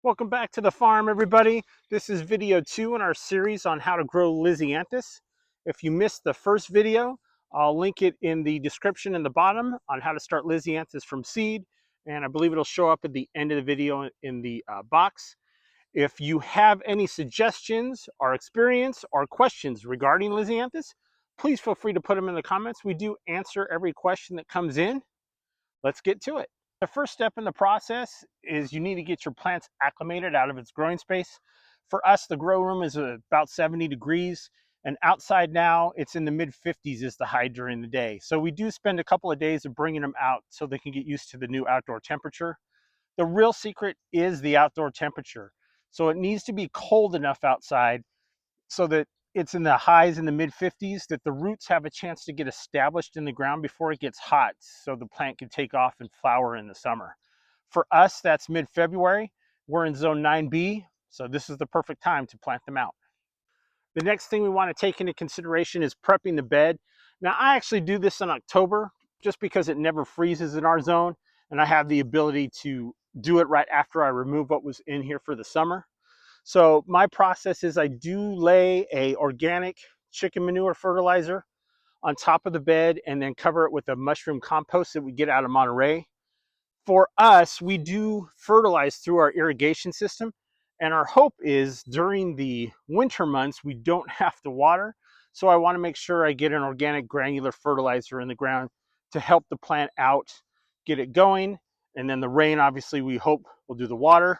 Welcome back to the farm, everybody. This is video 2 in our series on how to grow Lisianthus. If you missed the first video, I'll link it in the description in the bottom on how to start Lisianthus from seed, and I believe it'll show up at the end of the video in the box. If you have any suggestions or experience or questions regarding Lisianthus, please feel free to put them in the comments. We do answer every question that comes in. Let's get to it. The first step in the process is you need to get your plants acclimated out of its growing space. For us, the grow room is about 70 degrees, and outside now it's in the mid 50s is the high during the day. So we do spend a couple of days of bringing them out so they can get used to the new outdoor temperature. The real secret is the outdoor temperature. So it needs to be cold enough outside so that it's in the highs in the mid 50s, that the roots have a chance to get established in the ground before it gets hot so the plant can take off and flower in the summer. For us, that's mid-February. We're in zone 9B, so this is the perfect time to plant them out. The next thing we want to take into consideration is prepping the bed. Now, I actually do this in October just because it never freezes in our zone, and I have the ability to do it right after I remove what was in here for the summer. So my process is I do lay a organic chicken manure fertilizer on top of the bed and then cover it with a mushroom compost that we get out of Monterey. For us, we do fertilize through our irrigation system, and our hope is during the winter months we don't have to water. So I want to make sure I get an organic granular fertilizer in the ground to help the plant out, get it going, and then the rain obviously we hope will do the water.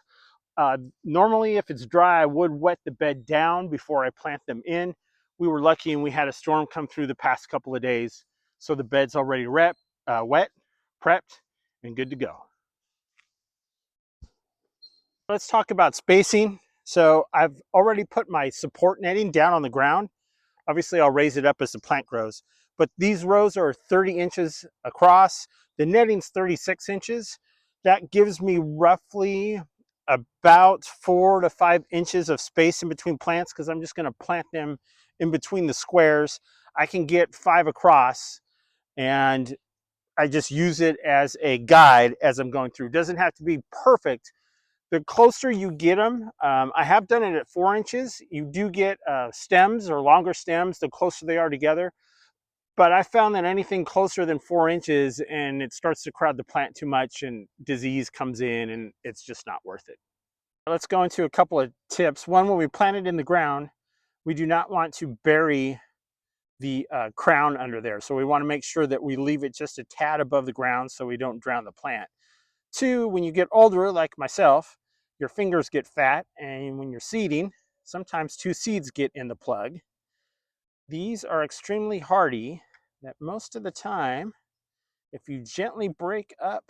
Normally, if it's dry, I would wet the bed down before I plant them in. We were lucky and we had a storm come through the past couple of days, so the bed's already wet, prepped, and good to go. Let's talk about spacing. So I've already put my support netting down on the ground. Obviously, I'll raise it up as the plant grows, but these rows are 30 inches across. The netting's 36 inches. That gives me roughly about 4 to 5 inches of space in between plants because I'm just going to plant them in between the squares. I can get 5 across, and I just use it as a guide as I'm going through. It doesn't have to be perfect. The closer you get them, I have done it at 4 inches. You do get stems or longer stems the closer they are together. But I found that anything closer than 4 inches and it starts to crowd the plant too much and disease comes in and it's just not worth it. Let's go into a couple of tips. One, when we plant it in the ground, we do not want to bury the crown under there. So we want to make sure that we leave it just a tad above the ground so we don't drown the plant. Two, when you get older, like myself, your fingers get fat, and when you're seeding, sometimes 2 seeds get in the plug. These are extremely hardy that most of the time, if you gently break up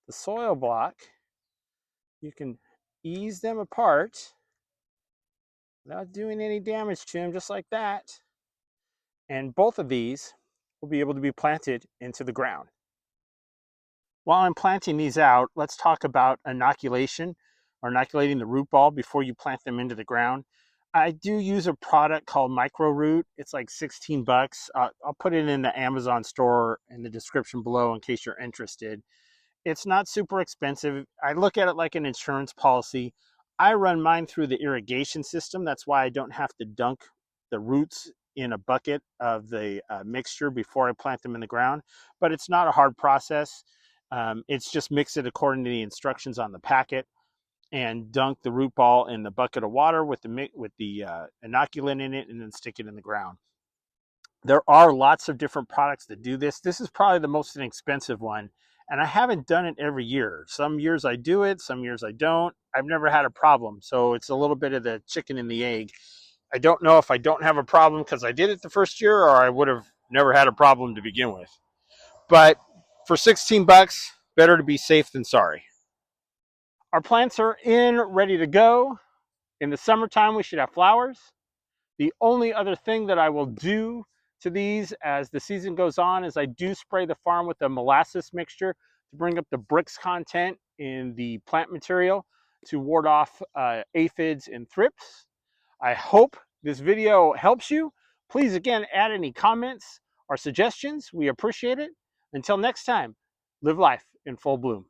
the soil block, you can ease them apart without doing any damage to them, just like that. And both of these will be able to be planted into the ground. While I'm planting these out, let's talk about inoculation or inoculating the root ball before you plant them into the ground. I do use a product called Micro Root. It's like 16 bucks. I'll put it in the Amazon store in the description below in case you're interested. It's not super expensive. I look at it like an insurance policy. I run mine through the irrigation system. That's why I don't have to dunk the roots in a bucket of the mixture before I plant them in the ground. But it's not a hard process. It's just mix it according to the instructions on the packet and dunk the root ball in the bucket of water with the inoculant in it and then stick it in the ground. There are lots of different products that do this. This is probably the most inexpensive one, and I haven't done it every year. Some years I do it, some years I don't. I've never had a problem, so it's a little bit of the chicken and the egg. I don't know if I don't have a problem because I did it the first year or I would have never had a problem to begin with. But for 16 bucks, better to be safe than sorry. Our plants are in, ready to go. In the summertime, we should have flowers. The only other thing that I will do to these as the season goes on is I do spray the farm with a molasses mixture to bring up the Brix content in the plant material to ward off aphids and thrips. I hope this video helps you. Please, again, add any comments or suggestions. We appreciate it. Until next time, live life in full bloom.